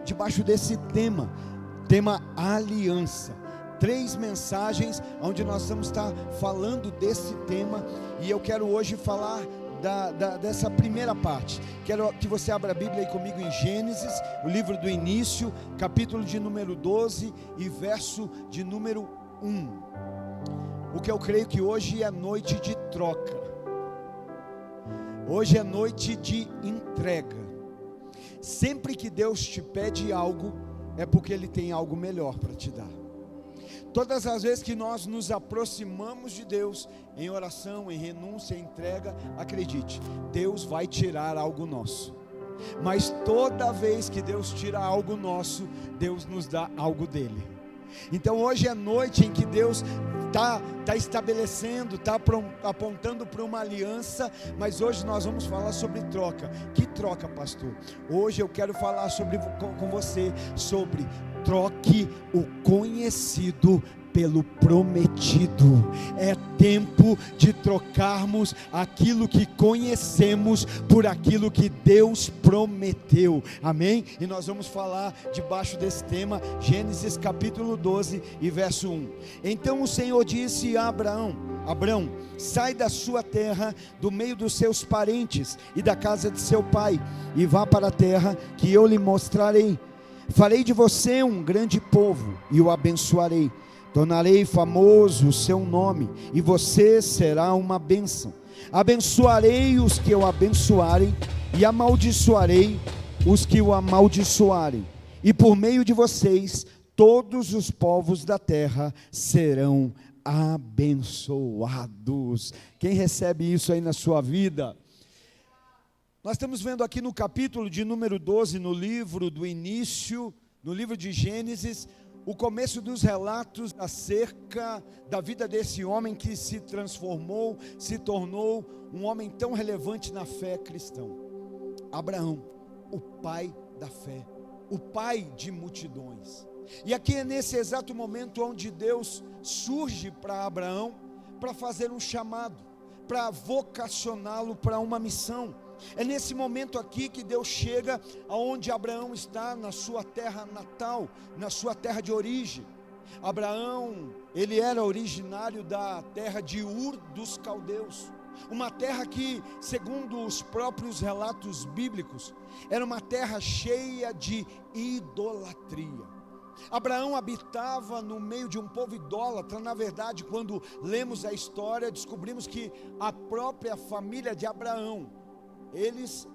debaixo desse tema aliança. 3 mensagens onde nós vamos estar falando desse tema, e eu quero hoje falar dessa primeira parte. Quero que você abra a Bíblia aí comigo em Gênesis, o livro do início, capítulo de número 12 e verso de número 1. O que eu creio que hoje é noite de troca, hoje é noite de entrega. Sempre que Deus te pede algo, é porque Ele tem algo melhor para te dar. Todas as vezes que nós nos aproximamos de Deus, em oração, em renúncia, em entrega, acredite, Deus vai tirar algo nosso. Mas toda vez que Deus tira algo nosso, Deus nos dá algo dele. Então hoje é noite em que Deus está estabelecendo, está apontando para uma aliança, mas hoje nós vamos falar sobre troca. Que troca, pastor? Hoje eu quero falar com você sobre troque o conhecido pelo prometido. É tempo de trocarmos aquilo que conhecemos por aquilo que Deus prometeu, amém? E nós vamos falar debaixo desse tema, Gênesis capítulo 12 e verso 1. Então o Senhor disse a Abrão, sai da sua terra, do meio dos seus parentes e da casa de seu pai, e vá para a terra que eu lhe mostrarei. Farei de você um grande povo e o abençoarei. Tornarei famoso o seu nome, e você será uma bênção. Abençoarei os que o abençoarem, e amaldiçoarei os que o amaldiçoarem. E por meio de vocês, todos os povos da terra serão abençoados. Quem recebe isso aí na sua vida? Nós estamos vendo aqui no capítulo de número 12, no livro do início, no livro de Gênesis, o começo dos relatos acerca da vida desse homem que se transformou, se tornou um homem tão relevante na fé cristã. Abraão, o pai da fé, o pai de multidões. E aqui é nesse exato momento onde Deus surge para Abraão, para fazer um chamado, para vocacioná-lo para uma missão. É nesse momento aqui que Deus chega aonde Abraão está, na sua terra natal, na sua terra de origem. Abraão, ele era originário da terra de Ur dos Caldeus, uma terra que, segundo os próprios relatos bíblicos, era uma terra cheia de idolatria. Abraão habitava no meio de um povo idólatra. Na verdade, quando lemos a história, descobrimos que a própria família de Abraão, eles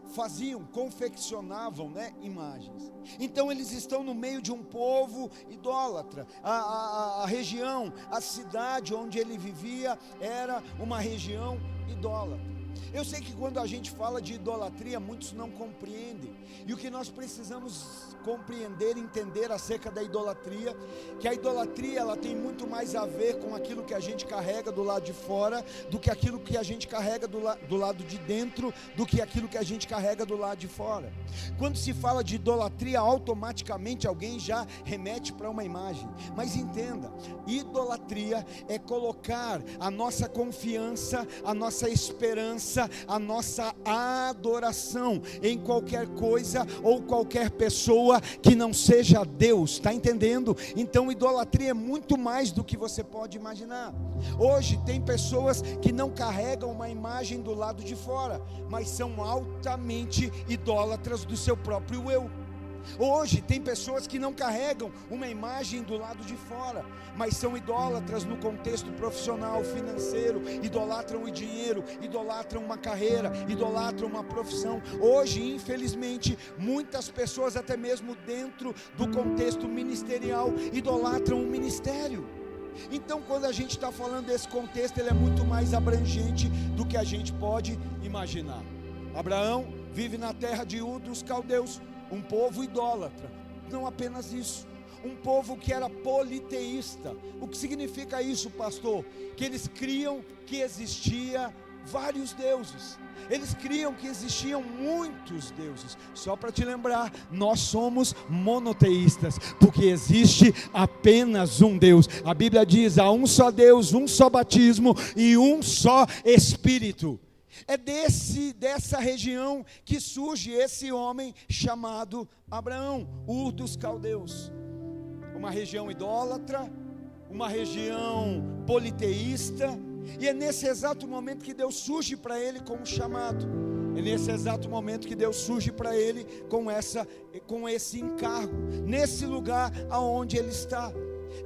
confeccionavam imagens. Então eles estão no meio de um povo idólatra. A região, a cidade onde ele vivia era uma região idólatra. Eu sei que quando a gente fala de idolatria, muitos não compreendem. E o que nós precisamos compreender, entender acerca da idolatria, que a idolatria ela tem muito mais a ver com aquilo que a gente carrega do lado de fora, do que aquilo que a gente carrega do lado de dentro, do que aquilo que a gente carrega do lado de fora. Quando se fala de idolatria, automaticamente alguém já remete para uma imagem. Mas entenda, idolatria é colocar a nossa confiança, a nossa esperança, a nossa adoração em qualquer coisa ou qualquer pessoa que não seja Deus, está entendendo? Então idolatria é muito mais do que você pode imaginar. Hoje tem pessoas que não carregam uma imagem do lado de fora, mas são altamente idólatras do seu próprio eu. Hoje tem pessoas que não carregam uma imagem do lado de fora, mas são idólatras no contexto profissional, financeiro, idolatram o dinheiro, idolatram uma carreira, idolatram uma profissão. Hoje, infelizmente, muitas pessoas, até mesmo dentro do contexto ministerial, idolatram o ministério. Então, quando a gente está falando desse contexto, ele é muito mais abrangente do que a gente pode imaginar. Abraão vive na terra de Ur dos Caldeus, um povo idólatra. Não apenas isso, um povo que era politeísta. O que significa isso, pastor? Que eles criam que existia vários deuses. Eles criam que existiam muitos deuses. Só para te lembrar, nós somos monoteístas, porque existe apenas um Deus. A Bíblia diz: há um só Deus, um só batismo e um só Espírito. É dessa região que surge esse homem chamado Abraão, Ur dos Caldeus. Uma região idólatra, uma região politeísta, e é nesse exato momento que Deus surge para ele com um chamado. É nesse exato momento que Deus surge para ele com esse encargo, nesse lugar aonde ele está.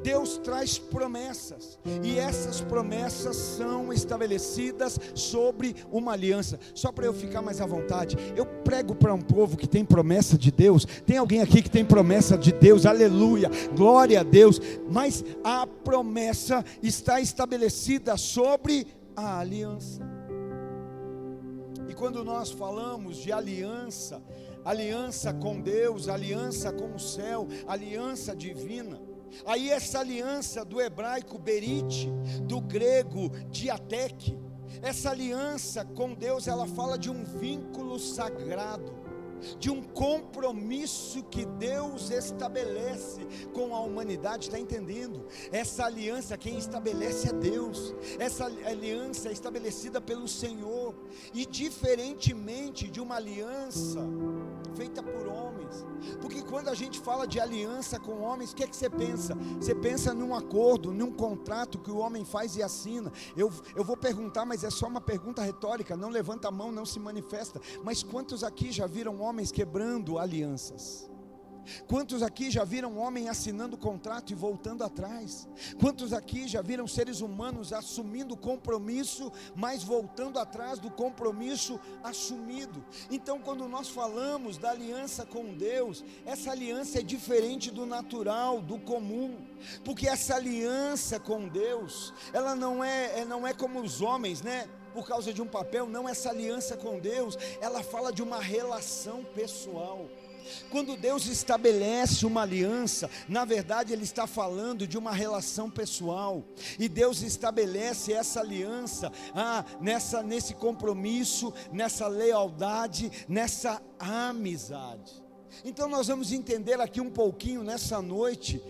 Deus traz promessas, e essas promessas são estabelecidas sobre uma aliança. Só para eu ficar mais à vontade, eu prego para um povo que tem promessa de Deus. Tem alguém aqui que tem promessa de Deus? Aleluia, glória a Deus. Mas a promessa está estabelecida sobre a aliança. E quando nós falamos de aliança, aliança com Deus, aliança com o céu, aliança divina, aí essa aliança do hebraico berite, do grego diateque, essa aliança com Deus, ela fala de um vínculo sagrado, de um compromisso que Deus estabelece com a humanidade. Está entendendo? Essa aliança quem estabelece é Deus. Essa aliança é estabelecida pelo Senhor, e diferentemente de uma aliança feita por homens, porque quando a gente fala de aliança com homens, o que é que você pensa? Você pensa num acordo, num contrato que o homem faz e assina. Eu vou perguntar, mas é só uma pergunta retórica, não levanta a mão, não se manifesta, mas quantos aqui já viram homens quebrando alianças? Quantos aqui já viram homem assinando contrato e voltando atrás? Quantos aqui já viram seres humanos assumindo compromisso, mas voltando atrás do compromisso assumido? Então, quando nós falamos da aliança com Deus, essa aliança é diferente do natural, do comum, porque essa aliança com Deus, ela não é como os homens, né? Por causa de um papel. Não, essa aliança com Deus, ela fala de uma relação pessoal. Quando Deus estabelece uma aliança, na verdade Ele está falando de uma relação pessoal, e Deus estabelece essa aliança nesse compromisso, nessa lealdade, nessa amizade. Então nós vamos entender aqui um pouquinho nessa noite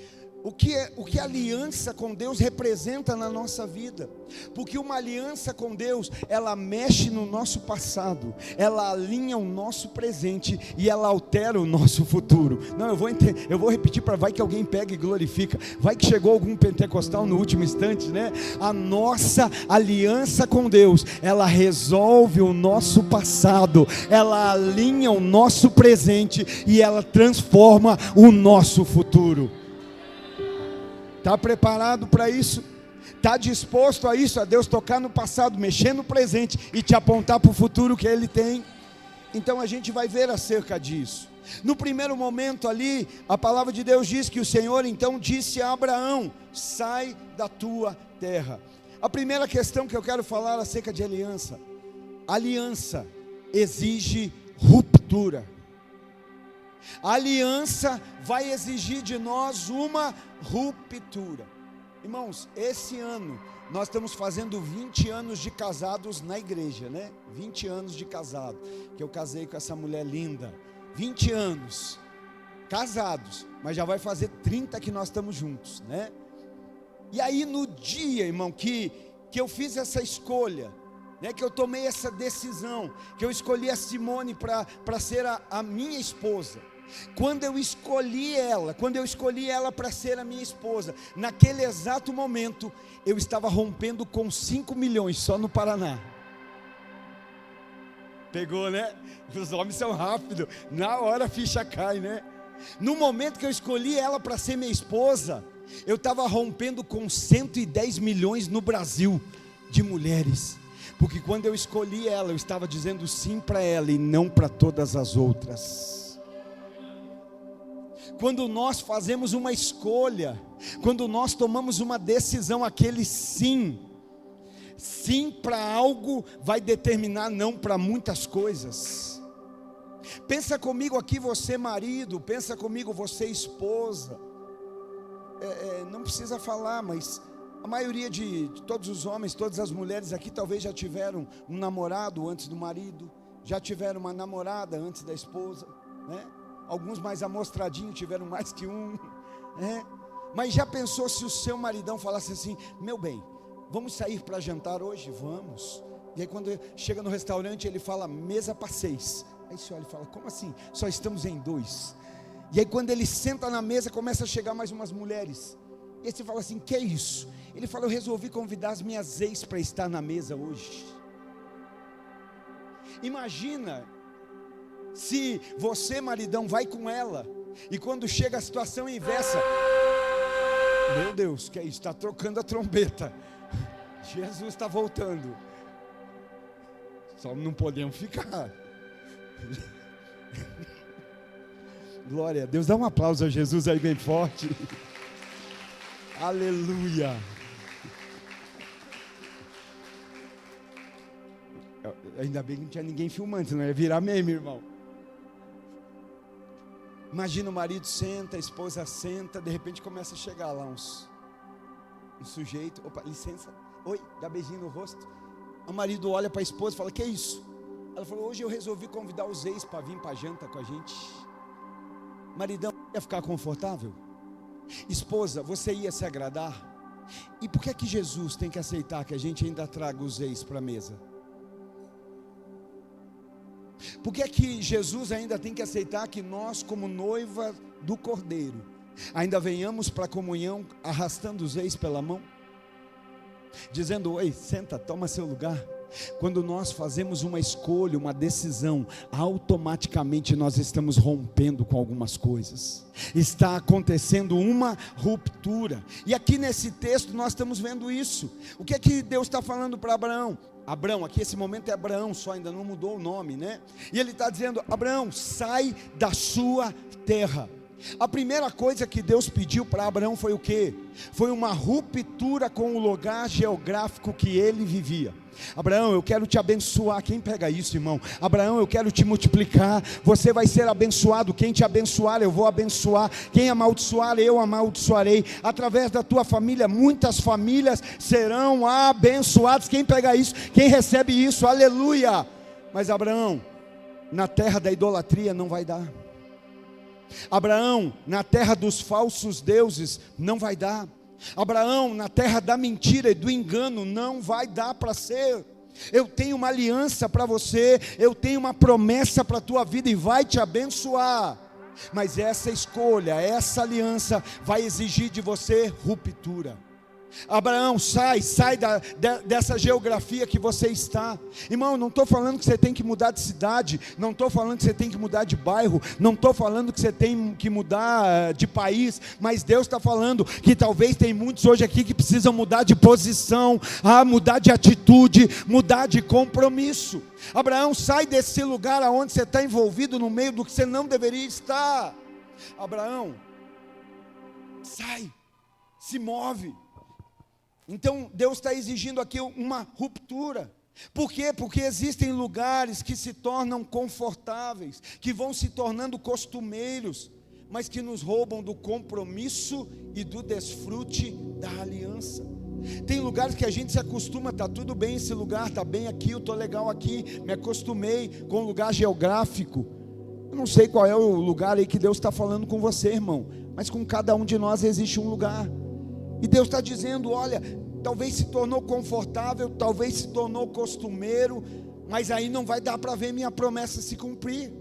o que a aliança com Deus representa na nossa vida, porque uma aliança com Deus, ela mexe no nosso passado, ela alinha o nosso presente e ela altera o nosso futuro. Não, eu vou repetir para vai que alguém pega e glorifica, vai que chegou algum pentecostal no último instante, né? A nossa aliança com Deus, ela resolve o nosso passado, ela alinha o nosso presente e ela transforma o nosso futuro. Está preparado para isso? Está disposto a isso? A Deus tocar no passado, mexer no presente e te apontar para o futuro que Ele tem? Então a gente vai ver acerca disso. No primeiro momento ali, a palavra de Deus diz que o Senhor então disse a Abraão: sai da tua terra. A primeira questão que eu quero falar acerca de aliança: aliança exige ruptura. A aliança vai exigir de nós uma ruptura. Irmãos, esse ano nós estamos fazendo 20 anos de casados na igreja, né? 20 anos de casado, que eu casei com essa mulher linda. 20 anos casados, mas já vai fazer 30 que nós estamos juntos, né? E aí no dia, irmão, que eu fiz essa escolha, né, que eu tomei essa decisão, que eu escolhi a Simone para ser a minha esposa. Quando eu escolhi ela para ser a minha esposa, naquele exato momento, eu estava rompendo com 5 milhões só no Paraná. Pegou, né? Os homens são rápidos, na hora a ficha cai, né? No momento que eu escolhi ela para ser minha esposa, eu estava rompendo com 110 milhões no Brasil de mulheres. Porque quando eu escolhi ela, eu estava dizendo sim para ela e não para todas as outras. Quando nós fazemos uma escolha, quando nós tomamos uma decisão, aquele sim para algo vai determinar não para muitas coisas. Pensa comigo aqui, você marido, pensa comigo, você esposa. Não precisa falar, mas a maioria de todos os homens, todas as mulheres aqui talvez já tiveram um namorado antes do marido, já tiveram uma namorada antes da esposa, né? Alguns mais amostradinhos tiveram mais que um, né? Mas já pensou se o seu maridão falasse assim: meu bem, vamos sair para jantar hoje? Vamos. E aí quando chega no restaurante, ele fala, mesa para 6. Aí você olha e fala, como assim? Só estamos em 2. E aí quando ele senta na mesa, começa a chegar mais umas mulheres. E aí você fala assim, que é isso? Ele fala, eu resolvi convidar as minhas ex para estar na mesa hoje. Imagina se você, maridão, vai com ela, e quando chega a situação inversa, meu Deus, que é isso? Está trocando a trombeta, Jesus está voltando, só não podemos ficar. Glória a Deus, dá um aplauso a Jesus aí bem forte. Aleluia. Ainda bem que não tinha ninguém filmando, senão ia virar meme, irmão. Imagina o marido senta, a esposa senta, de repente começa a chegar lá um sujeito, opa, licença, oi, dá beijinho no rosto. O marido olha para a esposa e fala, que é isso? Ela falou, hoje eu resolvi convidar os ex para vir para a janta com a gente. Maridão, ia ficar confortável? Esposa, você ia se agradar? E por que é que Jesus tem que aceitar que a gente ainda traga os ex para a mesa? Por que é que Jesus ainda tem que aceitar que nós, como noiva do Cordeiro, ainda venhamos para a comunhão arrastando os ex pela mão? Dizendo, oi, senta, toma seu lugar. Quando nós fazemos uma escolha, uma decisão, automaticamente nós estamos rompendo com algumas coisas. Está acontecendo uma ruptura. E aqui nesse texto nós estamos vendo isso. O que é que Deus está falando para Abraão? Abraão, aqui esse momento é Abraão, só ainda não mudou o nome, né? E ele está dizendo, Abraão, sai da sua terra. A primeira coisa que Deus pediu para Abraão foi o quê? Foi uma ruptura com o lugar geográfico que ele vivia. Abraão, eu quero te abençoar. Quem pega isso, irmão? Abraão, eu quero te multiplicar. Você vai ser abençoado. Quem te abençoar, eu vou abençoar. Quem amaldiçoar, eu amaldiçoarei. Através da tua família, muitas famílias serão abençoadas. Quem pega isso? Quem recebe isso? Aleluia! Mas Abraão, na terra da idolatria não vai dar. Abraão, na terra dos falsos deuses não vai dar. Abraão, na terra da mentira e do engano não vai dar para ser. Eu tenho uma aliança para você, eu tenho uma promessa para a tua vida e vai te abençoar. Mas essa escolha, essa aliança vai exigir de você ruptura. Abraão, sai dessa geografia que você está. Irmão, não estou falando que você tem que mudar de cidade, não estou falando que você tem que mudar de bairro, não estou falando que você tem que mudar de país, mas Deus está falando que talvez tem muitos hoje aqui que precisam mudar de posição, mudar de atitude, mudar de compromisso. Abraão, sai desse lugar onde você está envolvido no meio do que você não deveria estar. Abraão, sai, se move. Então Deus está exigindo aqui uma ruptura. Por quê? Porque existem lugares que se tornam confortáveis, que vão se tornando costumeiros, mas que nos roubam do compromisso e do desfrute da aliança. Tem lugares que a gente se acostuma, está tudo bem esse lugar, está bem aqui, eu estou legal aqui, me acostumei com o lugar geográfico. Eu não sei qual é o lugar aí que Deus está falando com você, irmão, mas com cada um de nós existe um lugar. E Deus está dizendo, olha, talvez se tornou confortável, talvez se tornou costumeiro, mas aí não vai dar para ver minha promessa se cumprir.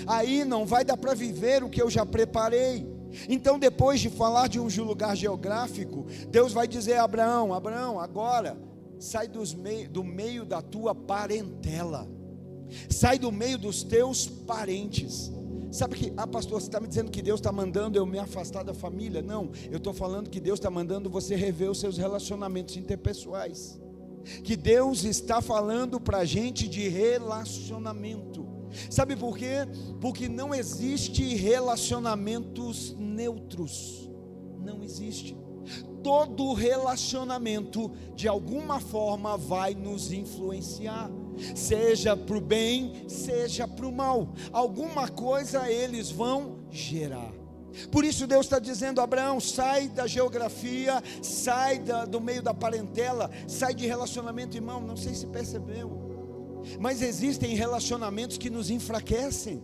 Aí não vai dar para viver o que eu já preparei. Então depois de falar de um lugar geográfico, Deus vai dizer a Abraão, Abraão, agora sai do meio da tua parentela. Sai do meio dos teus parentes. Sabe que, pastor, você está me dizendo que Deus está mandando eu me afastar da família? Não, eu estou falando que Deus está mandando você rever os seus relacionamentos interpessoais. Que Deus está falando para a gente de relacionamento. Sabe por quê? Porque não existe relacionamentos neutros. Não existe. Todo relacionamento de alguma forma vai nos influenciar, seja para o bem, seja para o mal. Alguma coisa eles vão gerar. Por isso Deus está dizendo, Abraão, sai da geografia, sai do meio da parentela, sai de relacionamento. Irmão, não sei se percebeu, mas existem relacionamentos que nos enfraquecem.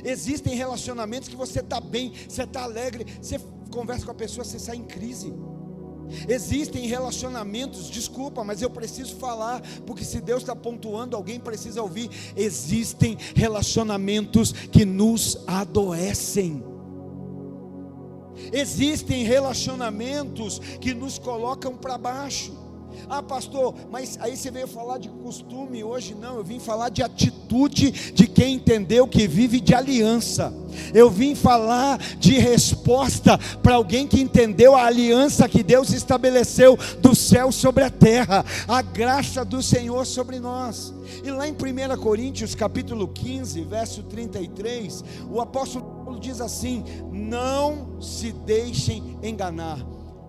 Existem relacionamentos que você está bem, você está alegre, você conversa com a pessoa, você sai em crise. Existem relacionamentos, desculpa, mas eu preciso falar, porque se Deus está pontuando, alguém precisa ouvir. Existem relacionamentos que nos adoecem. Existem relacionamentos que nos colocam para baixo. Ah, pastor, mas aí você veio falar de costume hoje? Não, eu vim falar de atitude de quem entendeu que vive de aliança. Eu vim falar de resposta para alguém que entendeu a aliança que Deus estabeleceu do céu sobre a terra, a graça do Senhor sobre nós. E lá em 1 Coríntios capítulo 15, verso 33, o apóstolo Paulo diz assim: não se deixem enganar.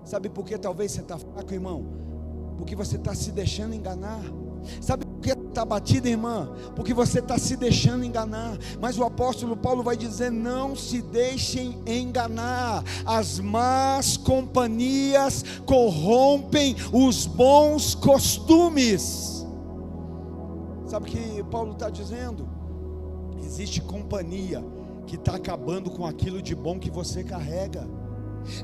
Sabe por que talvez você está fraco, irmão? Porque você está se deixando enganar. Sabe por que está batida, irmã? Porque você está se deixando enganar. Mas o apóstolo Paulo vai dizer: não se deixem enganar. As más companhias corrompem os bons costumes. Sabe o que Paulo está dizendo? Existe companhia que está acabando com aquilo de bom que você carrega.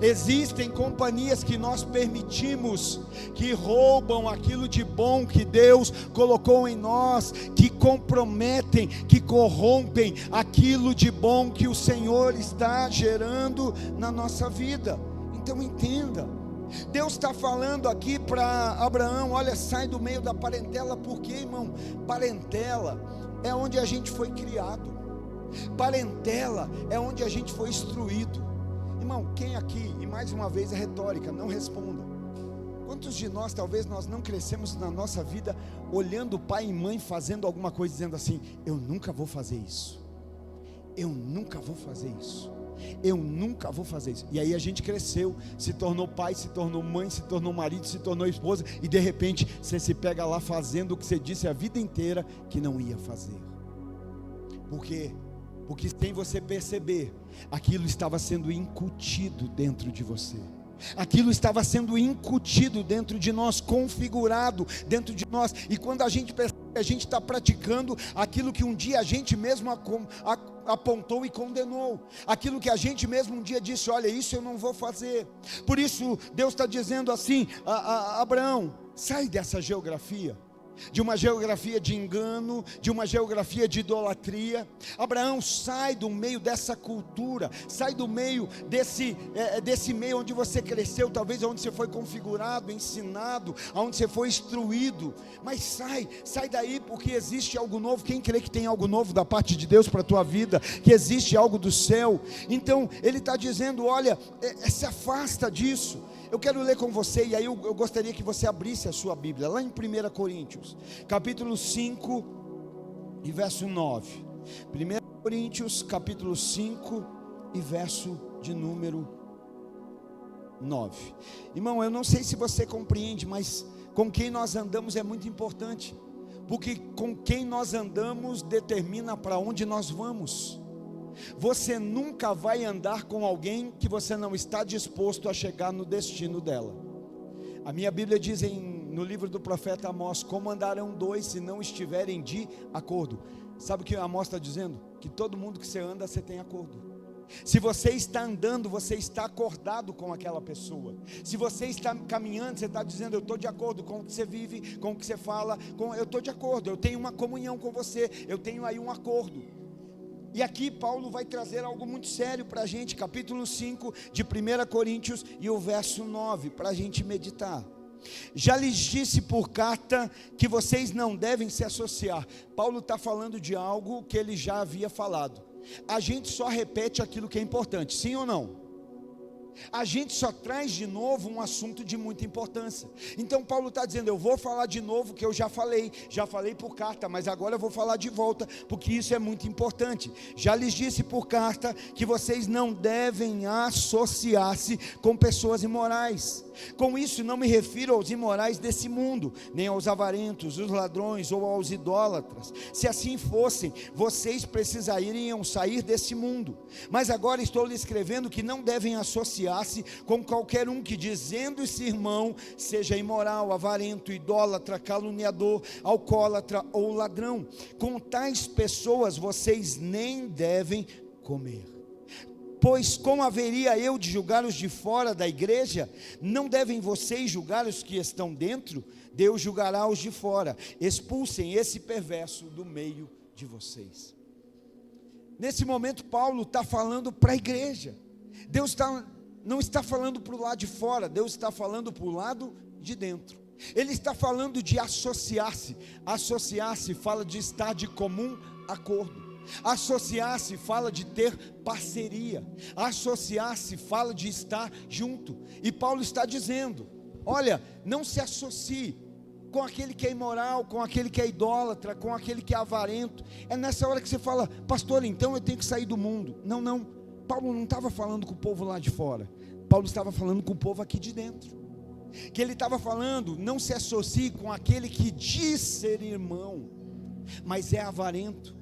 Existem companhias que nós permitimos, que roubam aquilo de bom que Deus colocou em nós, que comprometem, que corrompem aquilo de bom que o Senhor está gerando na nossa vida. Então entenda, Deus está falando aqui para Abraão: olha, sai do meio da parentela. Por quê, irmão? Parentela é onde a gente foi criado, parentela é onde a gente foi instruído. Irmão, quem aqui, e mais uma vez é retórica, não responda. Quantos de nós, talvez nós não crescemos na nossa vida olhando pai e mãe fazendo alguma coisa, dizendo assim: eu nunca vou fazer isso, eu nunca vou fazer isso, eu nunca vou fazer isso. E aí a gente cresceu, se tornou pai, se tornou mãe, se tornou marido, se tornou esposa, e de repente você se pega lá fazendo o que você disse a vida inteira que não ia fazer. Por quê? Porque sem você perceber, aquilo estava sendo incutido dentro de você. Aquilo estava sendo incutido dentro de nós, configurado dentro de nós. E quando a gente percebe, a gente está praticando aquilo que um dia a gente mesmo apontou e condenou. Aquilo que a gente mesmo um dia disse: olha, isso eu não vou fazer. Por isso Deus está dizendo assim a Abraão: sai dessa geografia, de uma geografia de engano, de uma geografia de idolatria. Abraão, sai do meio dessa cultura, sai do meio desse meio onde você cresceu, talvez onde você foi configurado, ensinado, onde você foi instruído. Mas sai daí, porque existe algo novo. Quem crê que tem algo novo da parte de Deus para a tua vida, que existe algo do céu? Então ele está dizendo: olha, se afasta disso. Eu quero ler com você, e aí eu gostaria que você abrisse a sua Bíblia, lá em 1 Coríntios, capítulo 5 e verso 9. 1 Coríntios, capítulo 5 e verso de número 9. Irmão, eu não sei se você compreende, mas com quem nós andamos é muito importante, porque com quem nós andamos determina para onde nós vamos. Você nunca vai andar com alguém que você não está disposto a chegar no destino dela. A minha Bíblia diz no livro do profeta Amós: como andarão dois se não estiverem de acordo? Sabe o que Amós está dizendo? Que todo mundo que você anda, você tem acordo. Se você está andando, você está acordado com aquela pessoa. Se você está caminhando, você está dizendo: eu estou de acordo com o que você vive, com o que você fala, eu estou de acordo, eu tenho uma comunhão com você, eu tenho aí um acordo. E aqui Paulo vai trazer algo muito sério para a gente, capítulo 5 de 1 Coríntios e o verso 9, para a gente meditar. Já lhes disse por carta que vocês não devem se associar. Paulo está falando de algo que ele já havia falado. A gente só repete aquilo que é importante, sim ou não? A gente só traz de novo um assunto de muita importância. Então Paulo está dizendo: eu vou falar de novo o que eu já falei por carta, mas agora eu vou falar de volta, porque isso é muito importante. Já lhes disse por carta que vocês não devem associar-se com pessoas imorais. Com isso não me refiro aos imorais desse mundo, nem aos avarentos, os ladrões ou aos idólatras. Se assim fossem, vocês precisariam sair desse mundo. Mas agora estou lhe escrevendo que não devem associar-se com qualquer um que, dizendo-se irmão, seja imoral, avarento, idólatra, caluniador, alcoólatra ou ladrão. Com tais pessoas vocês nem devem comer. Pois como haveria eu de julgar os de fora da igreja? Não devem vocês julgar os que estão dentro? Deus julgará os de fora. Expulsem esse perverso do meio de vocês. Nesse momento Paulo está falando para a igreja. Deus não está falando para o lado de fora, Deus está falando para o lado de dentro. Ele está falando de associar-se. Associar-se fala de estar de comum acordo. Associar-se fala de ter parceria. Associar-se fala de estar junto. E Paulo está dizendo: olha, não se associe com aquele que é imoral, com aquele que é idólatra, com aquele que é avarento. É nessa hora que você fala: pastor, então eu tenho que sair do mundo. Não, Paulo não estava falando com o povo lá de fora, Paulo estava falando com o povo aqui de dentro. Que ele estava falando: não se associe com aquele que diz ser irmão, mas é avarento,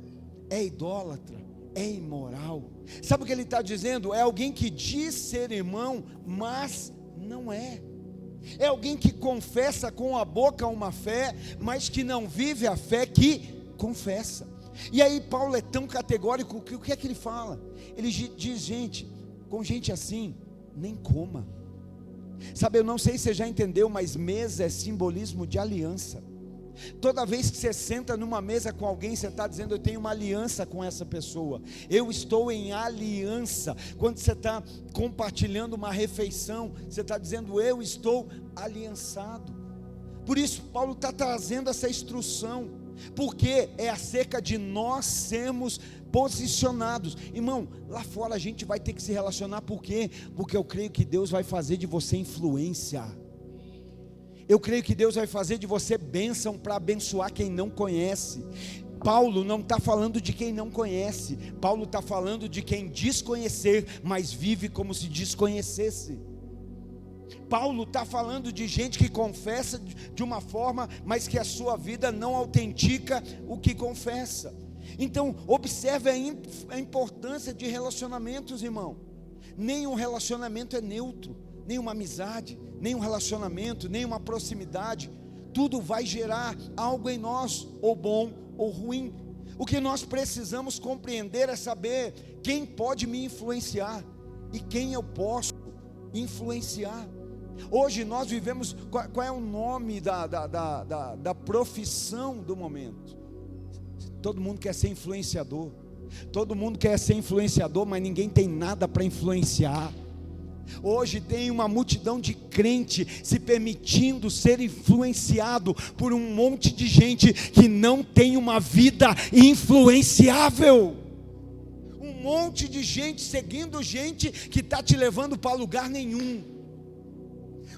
é idólatra, é imoral. Sabe o que ele está dizendo? É alguém que diz ser irmão, mas não é. É alguém que confessa com a boca uma fé, mas que não vive a fé que confessa. E aí Paulo é tão categórico que o que é que ele fala? Ele diz: gente, com gente assim, nem coma. Sabe, eu não sei se você já entendeu, mas mesa é simbolismo de aliança. Toda vez que você senta numa mesa com alguém, você está dizendo: eu tenho uma aliança com essa pessoa, eu estou em aliança. Quando você está compartilhando uma refeição, você está dizendo: eu estou aliançado. Por isso Paulo está trazendo essa instrução, porque é acerca de nós sermos posicionados. Irmão, lá fora a gente vai ter que se relacionar. Por quê? Porque eu creio que Deus vai fazer de você influência. Eu creio que Deus vai fazer de você bênção para abençoar quem não conhece. Paulo não está falando de quem não conhece, Paulo está falando de quem diz conhecer, mas vive como se desconhecesse. Paulo está falando de gente que confessa de uma forma, mas que a sua vida não autentica o que confessa. Então, observe a importância de relacionamentos, irmão. Nenhum relacionamento é neutro, nenhuma amizade, nenhum relacionamento, nenhuma proximidade, tudo vai gerar algo em nós, ou bom ou ruim. O que nós precisamos compreender é saber quem pode me influenciar e quem eu posso influenciar. Hoje nós vivemos, qual é o nome da profissão do momento? Todo mundo quer ser influenciador, todo mundo quer ser influenciador, mas ninguém tem nada para influenciar. Hoje tem uma multidão de crente se permitindo ser influenciado por um monte de gente que não tem uma vida influenciável. Um monte de gente seguindo gente que está te levando para lugar nenhum.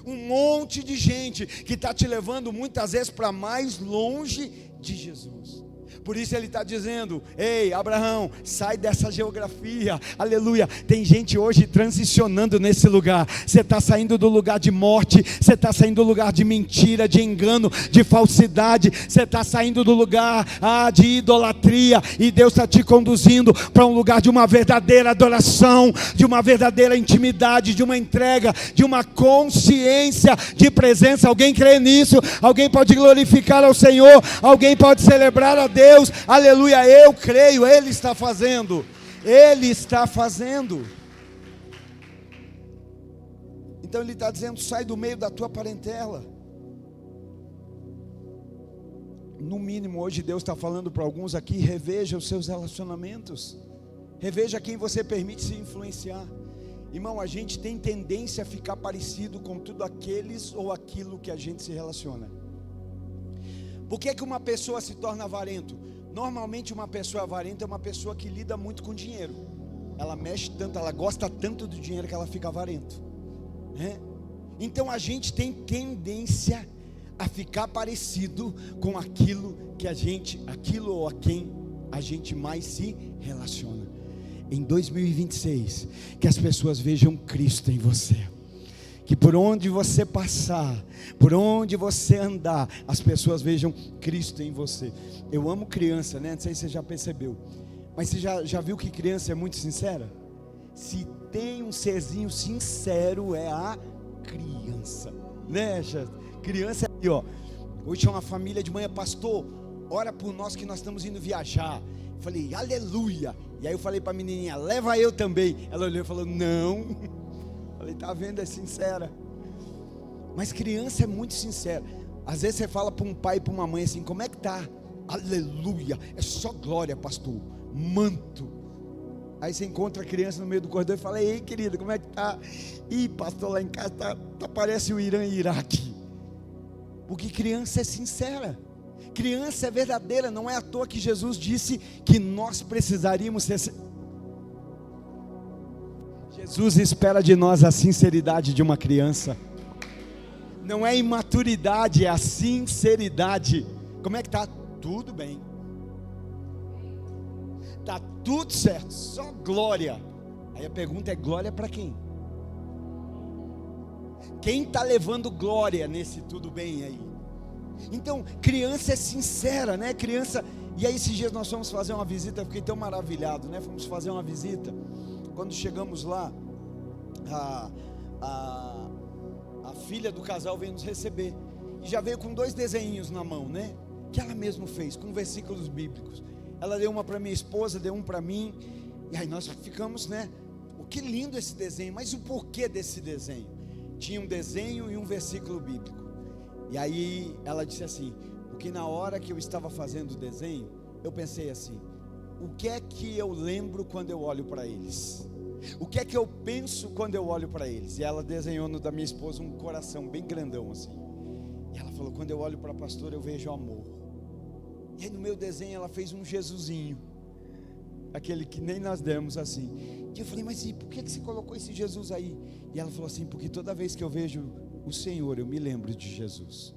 Um monte de gente que está te levando muitas vezes para mais longe de Jesus. Por isso ele está dizendo: ei, Abraão, sai dessa geografia, aleluia. Tem gente hoje transicionando nesse lugar. Você está saindo do lugar de morte, você está saindo do lugar de mentira, de engano, de falsidade. Você está saindo do lugar de idolatria, e Deus está te conduzindo para um lugar de uma verdadeira adoração, de uma verdadeira intimidade, de uma entrega, de uma consciência de presença. Alguém crê nisso? Alguém pode glorificar ao Senhor? Alguém pode celebrar a Deus? Aleluia, eu creio, Ele está fazendo, Ele está fazendo. Então Ele está dizendo: sai do meio da tua parentela. No mínimo hoje Deus está falando para alguns aqui: reveja os seus relacionamentos, reveja quem você permite se influenciar. Irmão, a gente tem tendência a ficar parecido com tudo aqueles ou aquilo que a gente se relaciona. Por que uma pessoa se torna avarento? Normalmente uma pessoa avarenta é uma pessoa que lida muito com dinheiro. Ela mexe tanto, ela gosta tanto do dinheiro que ela fica avarento, né? Então a gente tem tendência a ficar parecido com aquilo ou a quem a gente mais se relaciona. Em 2026, que as pessoas vejam Cristo em você. Que por onde você passar, por onde você andar, as pessoas vejam Cristo em você. Eu amo criança, né? Não sei se você já percebeu, mas você já viu que criança é muito sincera? Se tem um serzinho sincero, é a criança, né? Criança é aqui, ó. Hoje tinha uma família de manhã: pastor, ora por nós que nós estamos indo viajar. Falei: aleluia. E E aí eu falei para a menininha, leva eu também. Ela olhou e falou, não. Falei, tá vendo, é sincera. Mas criança é muito sincera. Às vezes você fala para um pai e para uma mãe assim, como é que tá? Aleluia, é só glória, pastor, manto. Aí você encontra a criança no meio do corredor e fala, ei querida, como é que tá? Ih, pastor, lá em casa tá parece o Irã e Iraque. Porque criança é sincera, criança é verdadeira. Não é à toa que Jesus disse que nós precisaríamos ser. Jesus espera de nós a sinceridade de uma criança. Não é imaturidade, é a sinceridade. Como é que tá? Tudo bem, tá tudo certo, só glória. Aí a pergunta é, glória para quem? Quem está levando glória nesse tudo bem aí? Então, criança é sincera, né? Criança. E aí esses dias nós fomos fazer uma visita, eu fiquei tão maravilhado, né? Fomos fazer uma visita. Quando chegamos lá, a filha do casal veio nos receber, e já veio com 2 desenhos na mão, né? Que ela mesma fez, com versículos bíblicos. Ela deu uma para minha esposa, deu um para mim. E aí nós ficamos, né? Oh, que lindo esse desenho. Mas o porquê desse desenho? Tinha um desenho e um versículo bíblico. E aí ela disse assim, porque na hora que eu estava fazendo o desenho, eu pensei assim, o que é que eu lembro quando eu olho para eles? O que é que eu penso quando eu olho para eles? E ela desenhou no da minha esposa um coração bem grandão assim. E ela falou, quando eu olho para a pastora eu vejo amor. E aí no meu desenho ela fez um Jesusinho, aquele que nem nós demos assim. E eu falei, mas e por que você colocou esse Jesus aí? E ela falou assim, porque toda vez que eu vejo o Senhor eu me lembro de Jesus.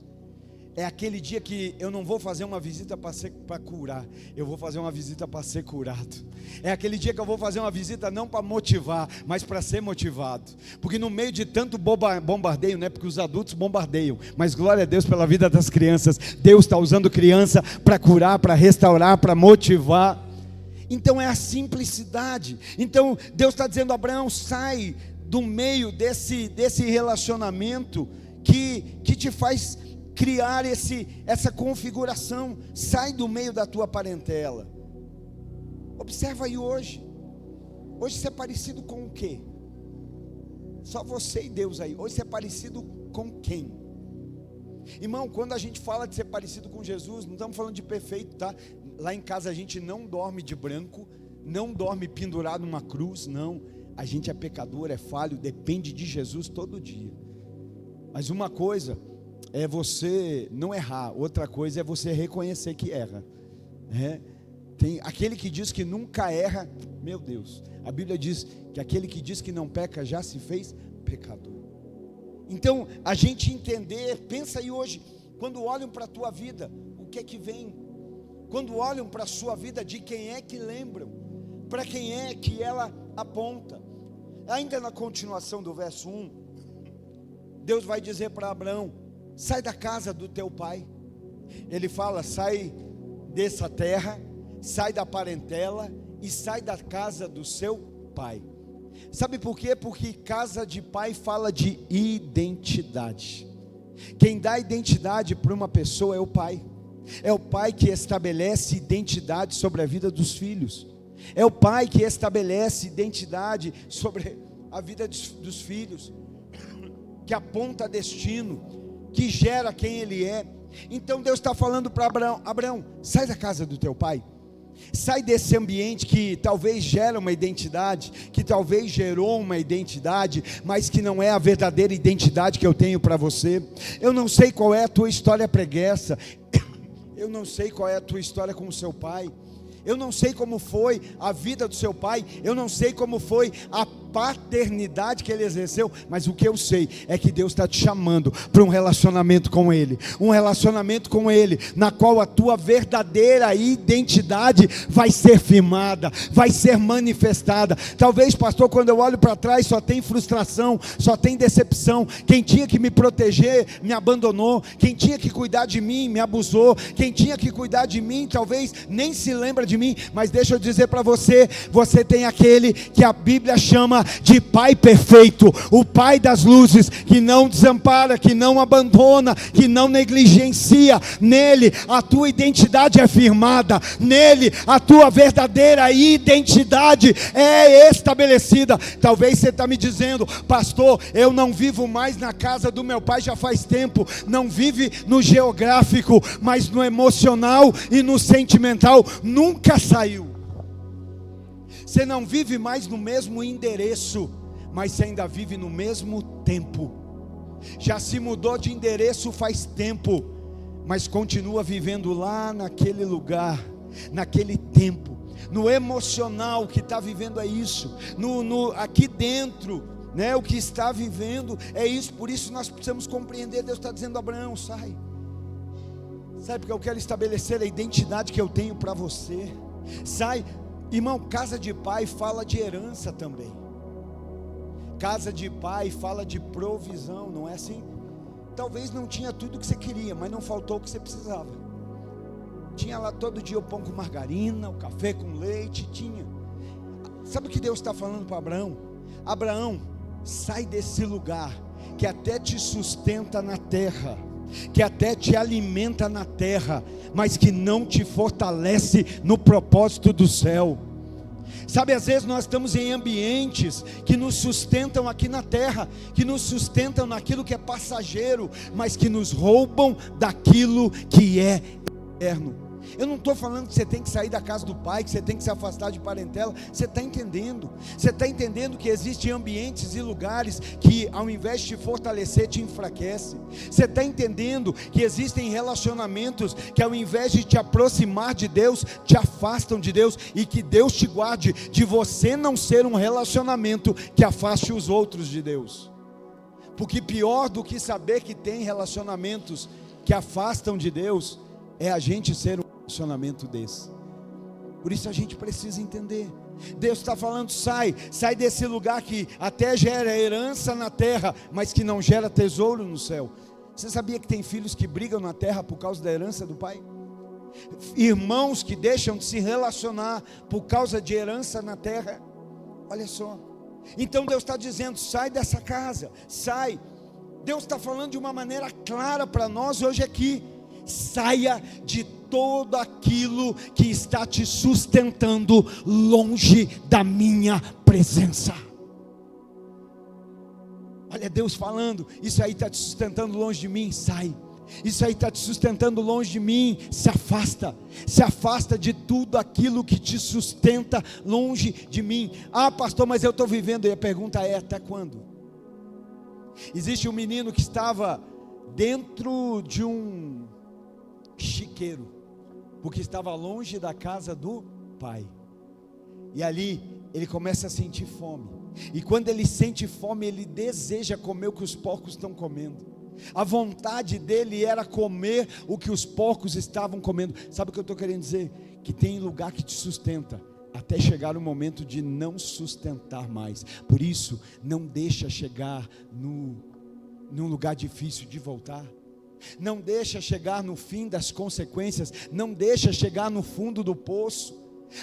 É aquele dia que eu não vou fazer uma visita para curar, eu vou fazer uma visita para ser curado. É aquele dia que eu vou fazer uma visita não para motivar, mas para ser motivado. Porque no meio de tanto bombardeio, né? Porque os adultos bombardeiam, mas glória a Deus pela vida das crianças. Deus está usando criança para curar, para restaurar, para motivar. Então é a simplicidade. Então Deus está dizendo, Abraão, sai do meio desse relacionamento que te faz criar essa configuração. Sai do meio da tua parentela. Observa aí hoje você é parecido com o quê? Só você e Deus aí. Hoje você é parecido com quem? Irmão, quando a gente fala de ser parecido com Jesus, não estamos falando de perfeito, tá? Lá em casa a gente não dorme de branco, não dorme pendurado numa cruz, não. A gente é pecador, é falho, depende de Jesus todo dia. Mas uma coisa é você não errar, outra coisa é você reconhecer que erra. Tem aquele que diz que nunca erra, meu Deus, a Bíblia diz que aquele que diz que não peca já se fez pecador. Então a gente entender, pensa aí hoje, quando olham para a tua vida, o que é que vem? Quando olham para a sua vida, de quem é que lembram? Para quem é que ela aponta? Ainda na continuação do verso 1, Deus vai dizer para Abraão, sai da casa do teu pai. Ele fala, sai dessa terra, sai da parentela e sai da casa do seu pai. Sabe por quê? Porque casa de pai fala de identidade. Quem dá identidade para uma pessoa é o pai. É o pai que estabelece identidade sobre a vida dos filhos. É o pai que estabelece identidade sobre a vida dos filhos, que aponta destino, que gera quem ele é. Então Deus está falando para Abraão, Abraão, sai da casa do teu pai, sai desse ambiente que talvez gera uma identidade, que talvez gerou uma identidade, mas que não é a verdadeira identidade que eu tenho para você. Eu não sei qual é a tua história pregressa, eu não sei qual é a tua história com o seu pai, eu não sei como foi a vida do seu pai, eu não sei como foi a paternidade que ele exerceu, mas o que eu sei é que Deus está te chamando para um relacionamento com Ele, na qual a tua verdadeira identidade vai ser firmada, vai ser manifestada. Talvez, pastor, quando eu olho para trás só tem frustração, só tem decepção. Quem tinha que me proteger me abandonou, quem tinha que cuidar de mim me abusou, quem tinha que cuidar de mim talvez nem se lembra de mim. Mas deixa eu dizer para você, você tem aquele que a Bíblia chama chama de Pai perfeito, o Pai das luzes, que não desampara, que não abandona, que não negligencia. Nele a tua identidade é firmada, nele a tua verdadeira identidade é estabelecida. Talvez você está me dizendo: pastor, eu não vivo mais na casa do meu pai já faz tempo. Não vive no geográfico, mas no emocional e no sentimental nunca saiu. Você não vive mais no mesmo endereço, mas você ainda vive no mesmo tempo. Já se mudou de endereço faz tempo, mas continua vivendo lá naquele lugar, naquele tempo. No emocional que está vivendo é isso, aqui dentro, né, o que está vivendo é isso. Por isso nós precisamos compreender. Deus está dizendo: Abraão, sai, porque eu quero estabelecer a identidade que eu tenho para você. Sai, irmão. Casa de pai fala de herança também. Casa de pai fala de provisão, não é assim? Talvez não tinha tudo o que você queria, mas não faltou o que você precisava. Tinha lá todo dia o pão com margarina, o café com leite, tinha. Sabe o que Deus está falando para Abraão? Abraão, sai desse lugar que até te sustenta na terra, que até te alimenta na terra, mas que não te fortalece no propósito do céu. Sabe, às vezes nós estamos em ambientes que nos sustentam aqui na terra, que nos sustentam naquilo que é passageiro, mas que nos roubam daquilo que é eterno. Eu não estou falando que você tem que sair da casa do pai, que você tem que se afastar de parentela. Você está entendendo? Você está entendendo que existem ambientes e lugares que, ao invés de te fortalecer, te enfraquece. Você está entendendo que existem relacionamentos que, ao invés de te aproximar de Deus, te afastam de Deus. E que Deus te guarde de você não ser um relacionamento que afaste os outros de Deus. Porque pior do que saber que tem relacionamentos que afastam de Deus é a gente ser um relacionamento desse. Por isso a gente precisa entender. Deus está falando: sai desse lugar que até gera herança na terra, mas que não gera tesouro no céu. Você sabia que tem filhos que brigam na terra por causa da herança do pai? Irmãos que deixam de se relacionar por causa de herança na terra. Olha só. Então Deus está dizendo: sai dessa casa, sai. Deus está falando de uma maneira clara para nós hoje aqui: saia de todo aquilo que está te sustentando longe da minha presença. Olha Deus falando: isso aí está te sustentando longe de mim, sai. Isso aí está te sustentando longe de mim, se afasta de tudo aquilo que te sustenta longe de mim. Ah, pastor, mas eu estou vivendo. E a pergunta é: até quando? Existe um menino que estava dentro de um chiqueiro, porque estava longe da casa do pai. E ali ele começa a sentir fome. E quando ele sente fome, ele deseja comer o que os porcos estão comendo. A vontade dele era comer o que os porcos estavam comendo. Sabe o que eu estou querendo dizer? Que tem lugar que te sustenta até chegar o momento de não sustentar mais. Por isso, não deixa chegar num lugar difícil de voltar. Não deixa chegar no fim das consequências. Não deixa chegar no fundo do poço.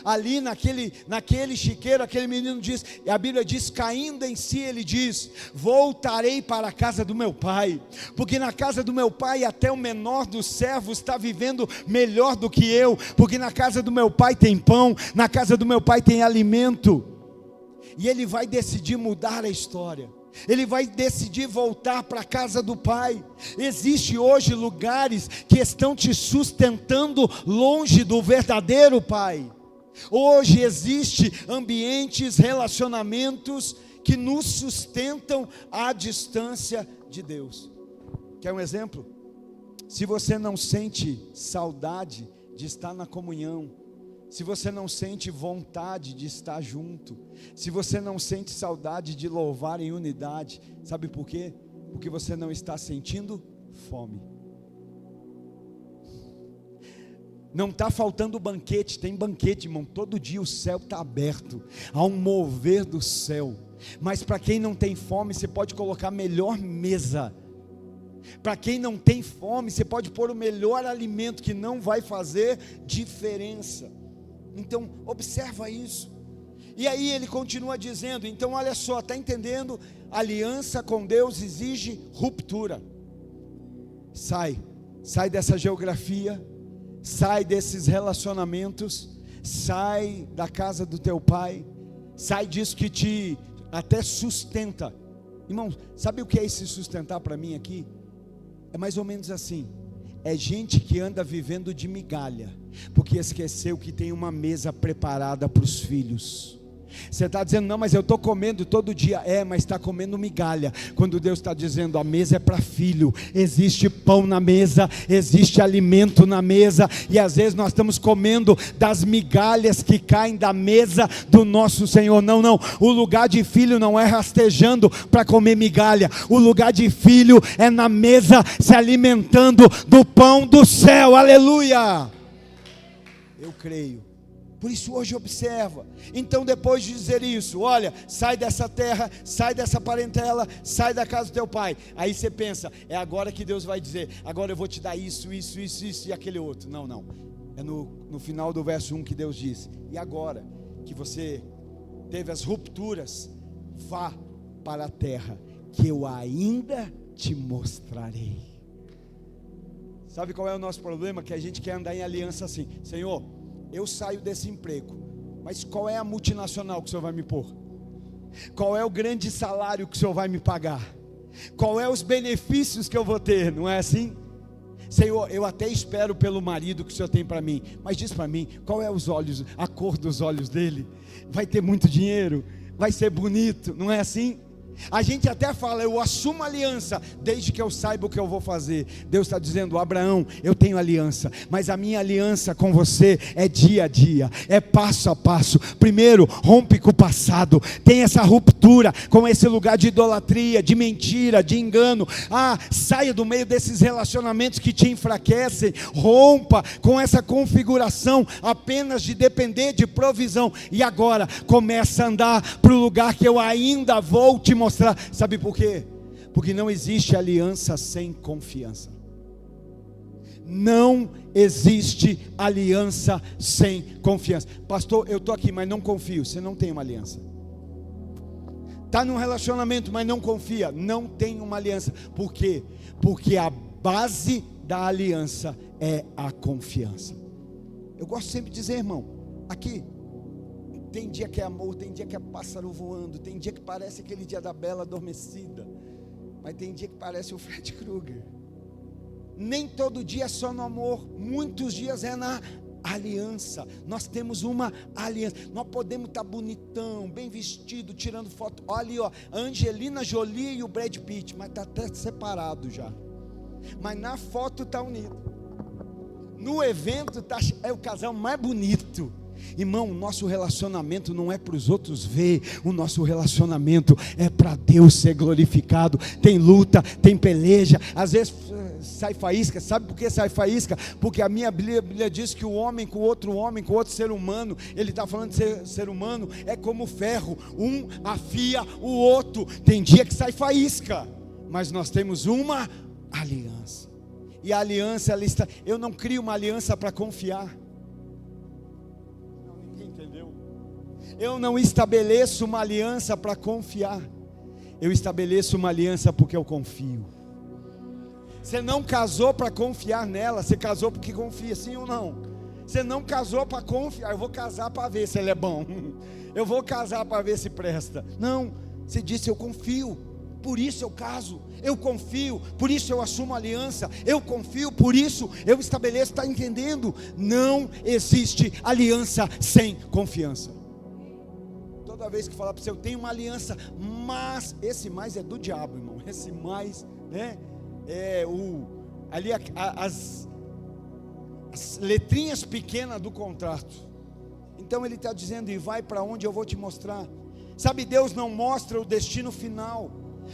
Ali naquele chiqueiro, aquele menino diz, e a Bíblia diz, caindo em si, ele diz: voltarei para a casa do meu pai, porque na casa do meu pai até o menor dos servos está vivendo melhor do que eu, porque na casa do meu pai tem pão, na casa do meu pai tem alimento. E ele vai decidir mudar a história. Ele vai decidir voltar para a casa do pai. Existe hoje lugares que estão te sustentando longe do verdadeiro pai. Hoje existe ambientes, relacionamentos que nos sustentam à distância de Deus. Quer um exemplo? Se você não sente saudade de estar na comunhão, se você não sente vontade de estar junto, se você não sente saudade de louvar em unidade, sabe por quê? Porque você não está sentindo fome. Não está faltando banquete, tem banquete, irmão. Todo dia o céu está aberto, há um mover do céu. Mas para quem não tem fome, você pode colocar a melhor mesa. Para quem não tem fome, você pode pôr o melhor alimento, que não vai fazer diferença. Então observa isso. E aí ele continua dizendo, então olha só, está entendendo? Aliança com Deus exige ruptura. Sai dessa geografia, sai desses relacionamentos, sai da casa do teu pai, sai disso que te até sustenta. Irmão, sabe o que é esse sustentar para mim aqui? É mais ou menos assim, é gente que anda vivendo de migalha, porque esqueceu que tem uma mesa preparada para os filhos. Você está dizendo, não, mas eu estou comendo todo dia. Mas está comendo migalha, quando Deus está dizendo, a mesa é para filho. Existe pão na mesa, existe alimento na mesa, e às vezes nós estamos comendo das migalhas que caem da mesa do nosso Senhor. Não, o lugar de filho não é rastejando para comer migalha, o lugar de filho é na mesa, se alimentando do pão do céu. Aleluia. Eu creio. Por isso hoje observa. Então depois de dizer isso, olha, sai dessa terra, sai dessa parentela, sai da casa do teu pai. Aí você pensa, é agora que Deus vai dizer, agora eu vou te dar isso e aquele outro. Não, é no final do verso 1 que Deus diz, e agora que você teve as rupturas, vá para a terra que eu ainda te mostrarei. Sabe qual é o nosso problema? Que a gente quer andar em aliança assim, Senhor, eu saio desse emprego, mas qual é a multinacional que o Senhor vai me pôr? Qual é o grande salário que o Senhor vai me pagar? Qual é os benefícios que eu vou ter? Não é assim? Senhor, eu até espero pelo marido que o Senhor tem para mim, mas diz para mim, qual é a cor dos olhos dele? Vai ter muito dinheiro? Vai ser bonito? Não é assim? A gente até fala, eu assumo aliança, desde que eu saiba o que eu vou fazer. Deus está dizendo, Abraão, eu tenho aliança, mas a minha aliança com você é dia a dia, é passo a passo. Primeiro, rompe com o passado, tem essa ruptura com esse lugar de idolatria, de mentira, de engano. Saia do meio desses relacionamentos que te enfraquecem, rompa com essa configuração apenas de depender de provisão, e agora começa a andar para o lugar que eu ainda vou te mostrar. Sabe por quê? Porque não existe aliança sem confiança. Não existe aliança sem confiança. Pastor, eu estou aqui, mas não confio. Você não tem uma aliança. Está num relacionamento, mas não confia. Não tem uma aliança. Por quê? Porque a base da aliança é a confiança. Eu gosto sempre de dizer, irmão, aqui tem dia que é amor, tem dia que é pássaro voando, tem dia que parece aquele dia da Bela adormecida, mas tem dia que parece o Fred Krueger. Nem todo dia é só no amor, muitos dias é na aliança. Nós temos uma aliança. Nós podemos estar bonitão, bem vestido, tirando foto. Olha ali, ó, a Angelina Jolie e o Brad Pitt, mas está até separado já. Mas na foto está unido. No evento é o casal mais bonito. Irmão, o nosso relacionamento não é para os outros ver, o nosso relacionamento é para Deus ser glorificado. Tem luta, tem peleja, às vezes sai faísca. Sabe por que sai faísca? Porque a minha Bíblia diz que o homem com outro ser humano, ele está falando de ser humano, é como ferro, um afia o outro. Tem dia que sai faísca, mas nós temos uma aliança, e a aliança, eu não crio uma aliança para confiar. Eu não estabeleço uma aliança para confiar. Eu estabeleço uma aliança porque eu confio. Você não casou para confiar nela, você casou porque confia, sim ou não? Você não casou para confiar, eu vou casar para ver se ele é bom, eu vou casar para ver se presta. Não, você disse, eu confio, por isso eu caso. Eu confio, por isso eu assumo aliança. Eu confio, por isso eu estabeleço. Está entendendo? Não existe aliança sem confiança. Toda vez que falar para você, eu tenho uma aliança, mas esse mais é do diabo, irmão. Esse mais, né? Ali as letrinhas pequenas do contrato. Então ele está dizendo, e vai para onde eu vou te mostrar. Sabe, Deus não mostra o destino final,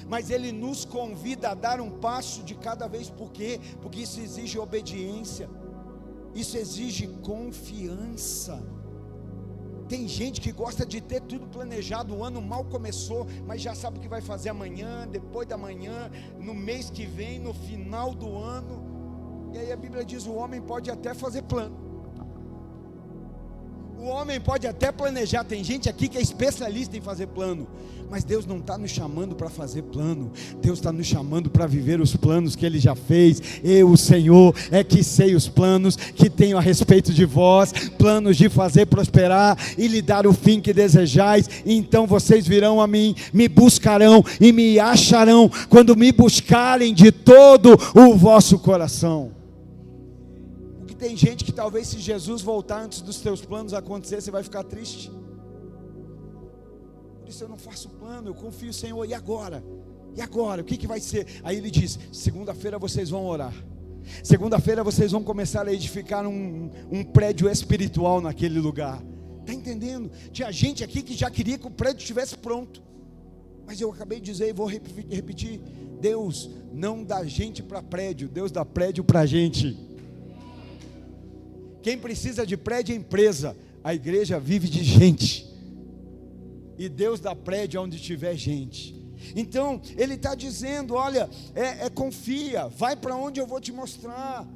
mas Ele nos convida a dar um passo de cada vez. Por quê? Porque isso exige obediência, isso exige confiança. Tem gente que gosta de ter tudo planejado, o ano mal começou, mas já sabe o que vai fazer amanhã, depois da manhã, no mês que vem, no final do ano. E aí a Bíblia diz, o homem pode até fazer plano, O homem pode até planejar, tem gente aqui que é especialista em fazer plano, mas Deus não está nos chamando para fazer plano, Deus está nos chamando para viver os planos que Ele já fez. Eu, o Senhor, é que sei os planos que tenho a respeito de vós, planos de fazer prosperar e lhe dar o fim que desejais. E então vocês virão a mim, me buscarão e me acharão, quando me buscarem de todo o vosso coração. Tem gente que talvez, se Jesus voltar antes dos teus planos acontecer, você vai ficar triste. Por isso eu não faço plano, eu confio no Senhor. E agora? E agora? O que vai ser? Aí ele diz: segunda-feira vocês vão orar. Segunda-feira vocês vão começar a edificar um prédio espiritual naquele lugar. Está entendendo? Tinha gente aqui que já queria que o prédio estivesse pronto. Mas eu acabei de dizer e vou repetir: Deus não dá gente para prédio, Deus dá prédio para gente. Quem precisa de prédio é empresa, a igreja vive de gente, e Deus dá prédio onde tiver gente. Então Ele está dizendo: olha, confia, vai para onde eu vou te mostrar.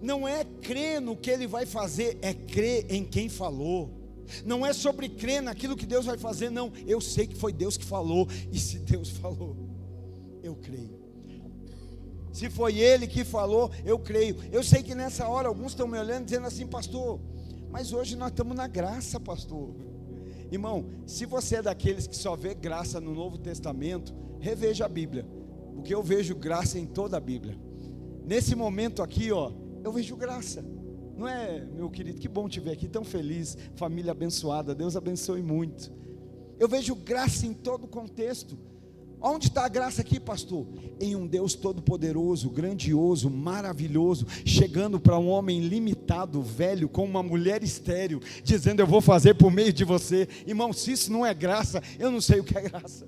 Não é crer no que Ele vai fazer, é crer em quem falou. Não é sobre crer naquilo que Deus vai fazer, não. Eu sei que foi Deus que falou, e se Deus falou, eu creio. Se foi Ele que falou, eu creio. Eu sei que nessa hora alguns estão me olhando dizendo assim: pastor, mas hoje nós estamos na graça, pastor. Irmão, se você é daqueles que só vê graça no Novo Testamento, reveja a Bíblia, porque eu vejo graça em toda a Bíblia. Nesse momento aqui, eu vejo graça. Não é, meu querido? Que bom te ver aqui, tão feliz, família abençoada, Deus abençoe muito. Eu vejo graça em todo o contexto. Onde está a graça aqui, pastor? Em um Deus todo-poderoso, grandioso, maravilhoso, chegando para um homem limitado, velho, com uma mulher estéril, dizendo: eu vou fazer por meio de você. Irmão, se isso não é graça, eu não sei o que é graça.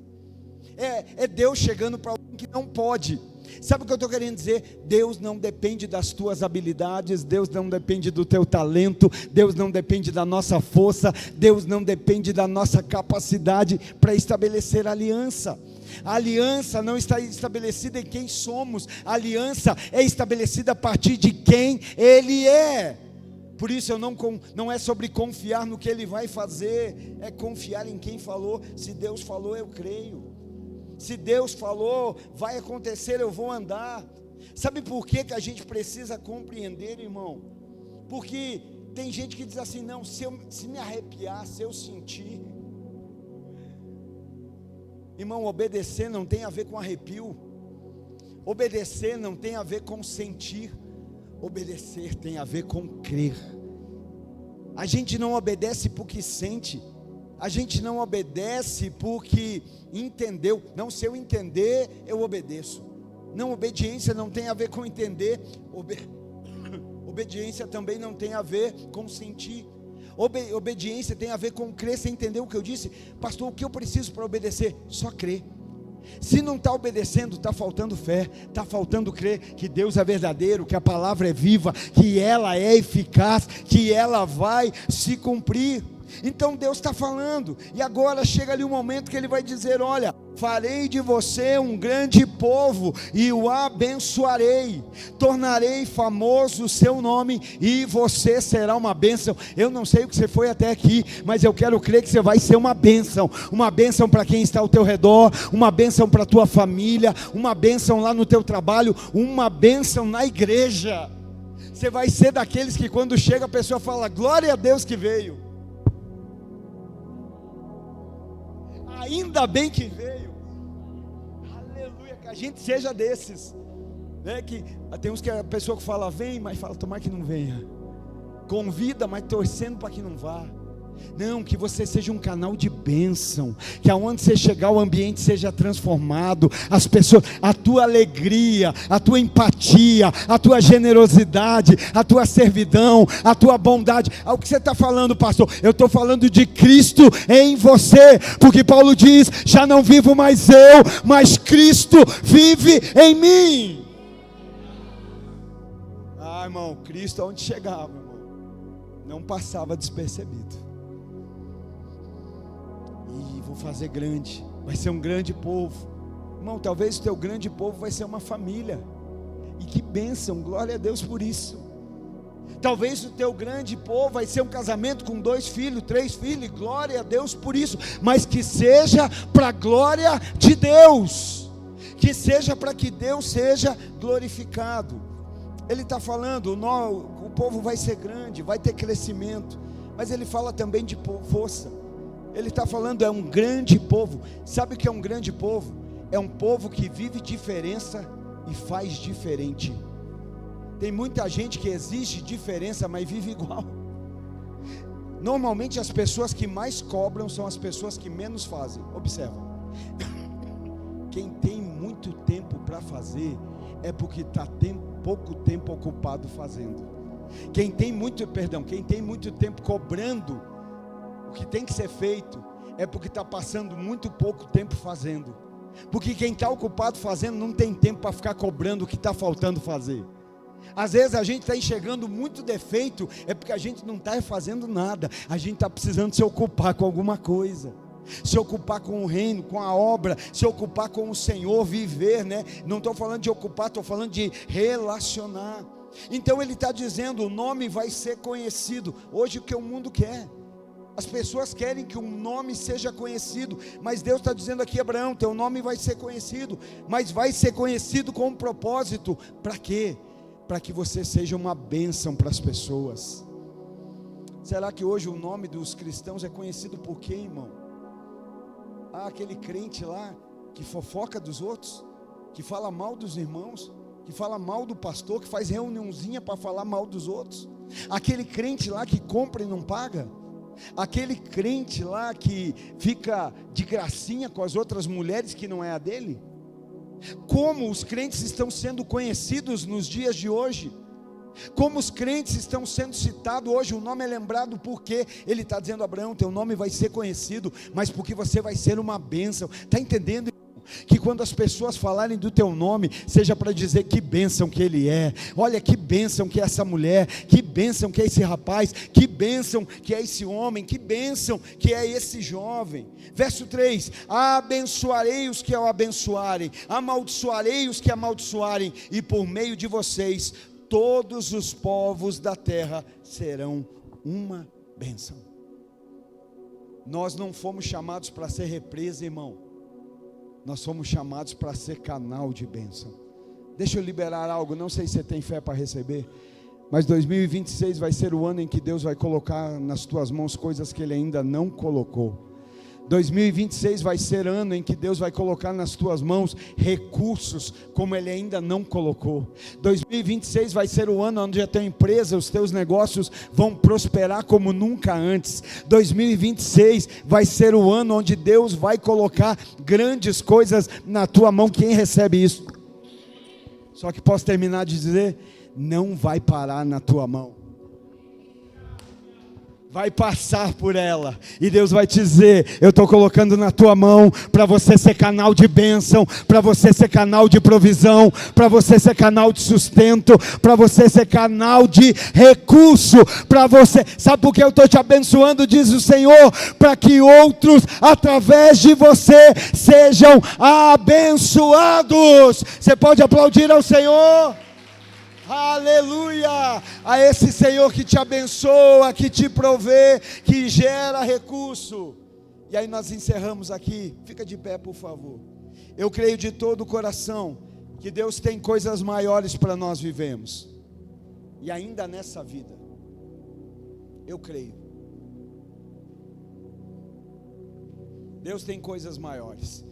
É Deus chegando para alguém que não pode. Sabe o que eu estou querendo dizer? Deus não depende das tuas habilidades, Deus não depende do teu talento, Deus não depende da nossa força, Deus não depende da nossa capacidade para estabelecer aliança. A aliança não está estabelecida em quem somos, a aliança é estabelecida a partir de quem Ele é. Por isso não é sobre confiar no que Ele vai fazer, é confiar em quem falou. Se Deus falou, eu creio. Se Deus falou, vai acontecer, eu vou andar. Sabe por que a gente precisa compreender, irmão? Porque tem gente que diz assim: não, se me arrepiar, se eu sentir. Irmão, obedecer não tem a ver com arrepio. Obedecer não tem a ver com sentir. Obedecer tem a ver com crer. A gente não obedece porque sente. A gente não obedece porque entendeu. Não, se eu entender, eu obedeço. Não, obediência não tem a ver com entender. Obediência também não tem a ver com sentir. Obediência tem a ver com crer. Você entendeu o que eu disse? Pastor, o que eu preciso para obedecer? Só crer. Se não está obedecendo, está faltando fé, está faltando crer que Deus é verdadeiro, que a palavra é viva, que ela é eficaz, que ela vai se cumprir. Então Deus está falando, e agora chega ali um momento que Ele vai dizer: olha, farei de você um grande povo, e o abençoarei, tornarei famoso o seu nome, e você será uma bênção. Eu não sei o que você foi até aqui, mas eu quero crer que você vai ser uma bênção para quem está ao teu redor, uma bênção para a tua família, uma bênção lá no teu trabalho, uma bênção na igreja. Você vai ser daqueles que quando chega a pessoa fala: glória a Deus que veio. Ainda bem que veio. Aleluia, que a gente seja desses, né? Que tem uns que a pessoa que fala vem, mas fala tomar que não venha. Convida, mas torcendo para que não vá. Não, que você seja um canal de bênção, que aonde você chegar o ambiente seja transformado, as pessoas, a tua alegria, a tua empatia, a tua generosidade, a tua servidão, a tua bondade. O que você está falando, pastor? Eu estou falando de Cristo em você, porque Paulo diz: já não vivo mais eu, mas Cristo vive em mim. Irmão, Cristo aonde chegava, irmão, não passava despercebido. E vou fazer grande, vai ser um grande povo. Irmão, talvez o teu grande povo vai ser uma família. E que bênção, glória a Deus por isso. Talvez o teu grande povo vai ser um casamento com 2 filhos, 3 filhos, glória a Deus por isso, mas que seja para a glória de Deus, que seja para que Deus seja glorificado. Ele está falando, o povo vai ser grande, vai ter crescimento, mas ele fala também de força. Ele está falando, é um grande povo. Sabe o que é um grande povo? É um povo que vive diferença e faz diferente. Tem muita gente que exige diferença, mas vive igual. Normalmente as pessoas que mais cobram são as pessoas que menos fazem. Observa. Quem tem muito tempo para fazer é porque está pouco tempo ocupado fazendo. Quem tem muito tempo cobrando o que tem que ser feito é porque está passando muito pouco tempo fazendo. Porque quem está ocupado fazendo não tem tempo para ficar cobrando o que está faltando fazer. Às vezes a gente está enxergando muito defeito, é porque a gente não está fazendo nada. A gente está precisando se ocupar com alguma coisa, se ocupar com o reino, com a obra, se ocupar com o Senhor, viver, né? Não estou falando de ocupar, estou falando de relacionar. Então ele está dizendo, o nome vai ser conhecido. Hoje o que o mundo quer, as pessoas querem que o nome seja conhecido, mas Deus está dizendo aqui, Abraão, teu nome vai ser conhecido, mas vai ser conhecido com um propósito. Para quê? Para que você seja uma bênção para as pessoas. Será que hoje o nome dos cristãos é conhecido por quê, irmão? Aquele crente lá que fofoca dos outros, que fala mal dos irmãos, que fala mal do pastor, que faz reuniãozinha para falar mal dos outros. Aquele crente lá que compra e não paga. Aquele crente lá que fica de gracinha com as outras mulheres que não é a dele. Como os crentes estão sendo conhecidos nos dias de hoje? Como os crentes estão sendo citados hoje? O nome é lembrado porque ele está dizendo, Abraão, teu nome vai ser conhecido, mas porque você vai ser uma bênção. Está entendendo? Que quando as pessoas falarem do teu nome, seja para dizer que bênção que ele é. Olha que bênção que é essa mulher, que bênção que é esse rapaz, que bênção que é esse homem, que bênção que é esse jovem. Verso 3, abençoarei os que o abençoarem, amaldiçoarei os que amaldiçoarem, e por meio de vocês, todos os povos da terra serão uma bênção. Nós não fomos chamados para ser represa, irmão. Nós somos chamados para ser canal de bênção. Deixa eu liberar algo, não sei se você tem fé para receber, mas 2026 vai ser o ano em que Deus vai colocar nas tuas mãos coisas que Ele ainda não colocou. 2026 vai ser ano em que Deus vai colocar nas tuas mãos recursos como Ele ainda não colocou. 2026 vai ser o ano onde a tua empresa, os teus negócios vão prosperar como nunca antes. 2026 vai ser o ano onde Deus vai colocar grandes coisas na tua mão. Quem recebe isso? Só que posso terminar de dizer, não vai parar na tua mão. Vai passar por ela, e Deus vai te dizer, eu estou colocando na tua mão, para você ser canal de bênção, para você ser canal de provisão, para você ser canal de sustento, para você ser canal de recurso, para você, sabe por que eu estou te abençoando, diz o Senhor, para que outros, através de você, sejam abençoados. Você pode aplaudir ao Senhor? Aleluia, a esse Senhor que te abençoa, que te provê, que gera recurso. E aí nós encerramos aqui, fica de pé por favor. Eu creio de todo o coração que Deus tem coisas maiores para nós vivermos, e ainda nessa vida, eu creio, Deus tem coisas maiores.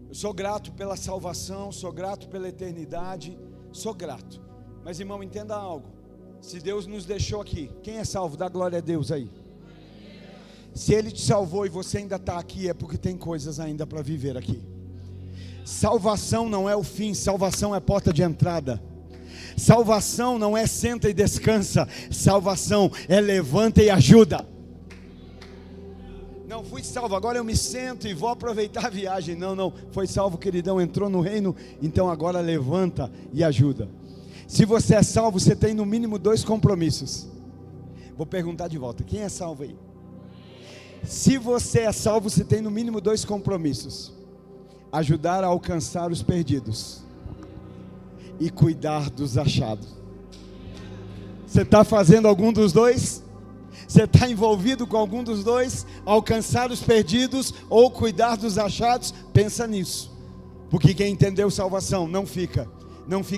Eu sou grato pela salvação, sou grato pela eternidade, sou grato. Mas irmão, entenda algo, se Deus nos deixou aqui, quem é salvo? Dá glória a Deus aí. Se Ele te salvou e você ainda está aqui, é porque tem coisas ainda para viver aqui. Salvação não é o fim, salvação é porta de entrada. Salvação não é senta e descansa, salvação é levanta e ajuda. Não fui salvo, agora eu me sento e vou aproveitar a viagem. Não, foi salvo, queridão, entrou no reino, então agora levanta e ajuda. Se você é salvo, você tem no mínimo 2 compromissos. Vou perguntar de volta, quem é salvo aí? Se você é salvo, você tem no mínimo 2 compromissos: ajudar a alcançar os perdidos e cuidar dos achados. Você está fazendo algum dos dois? Você está envolvido com algum dos dois? Alcançar os perdidos ou cuidar dos achados? Pensa nisso, porque quem entendeu salvação não fica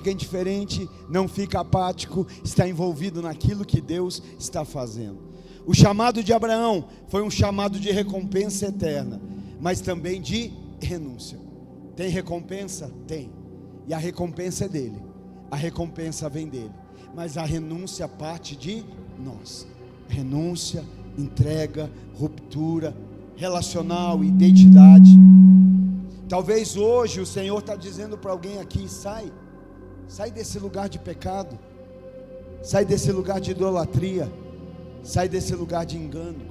indiferente, não fica apático, está envolvido naquilo que Deus está fazendo. O chamado de Abraão foi um chamado de recompensa eterna, mas também de renúncia. Tem recompensa? Tem, e a recompensa é dele, a recompensa vem dele, mas a renúncia parte de nós. Renúncia, entrega, ruptura relacional, identidade. Talvez hoje o Senhor está dizendo para alguém aqui: sai desse lugar de pecado, sai desse lugar de idolatria, sai desse lugar de engano,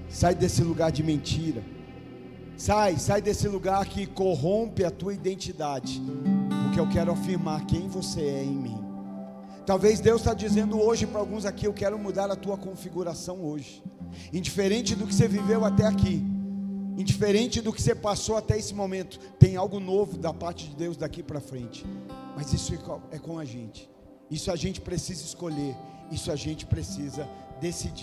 sai desse lugar de mentira, sai desse lugar que corrompe a tua identidade, porque eu quero afirmar quem você é em mim. Talvez Deus está dizendo hoje para alguns aqui: eu quero mudar a tua configuração hoje, indiferente do que você viveu até aqui, indiferente do que você passou até esse momento, tem algo novo da parte de Deus daqui para frente, mas isso é com a gente, isso a gente precisa escolher, isso a gente precisa decidir.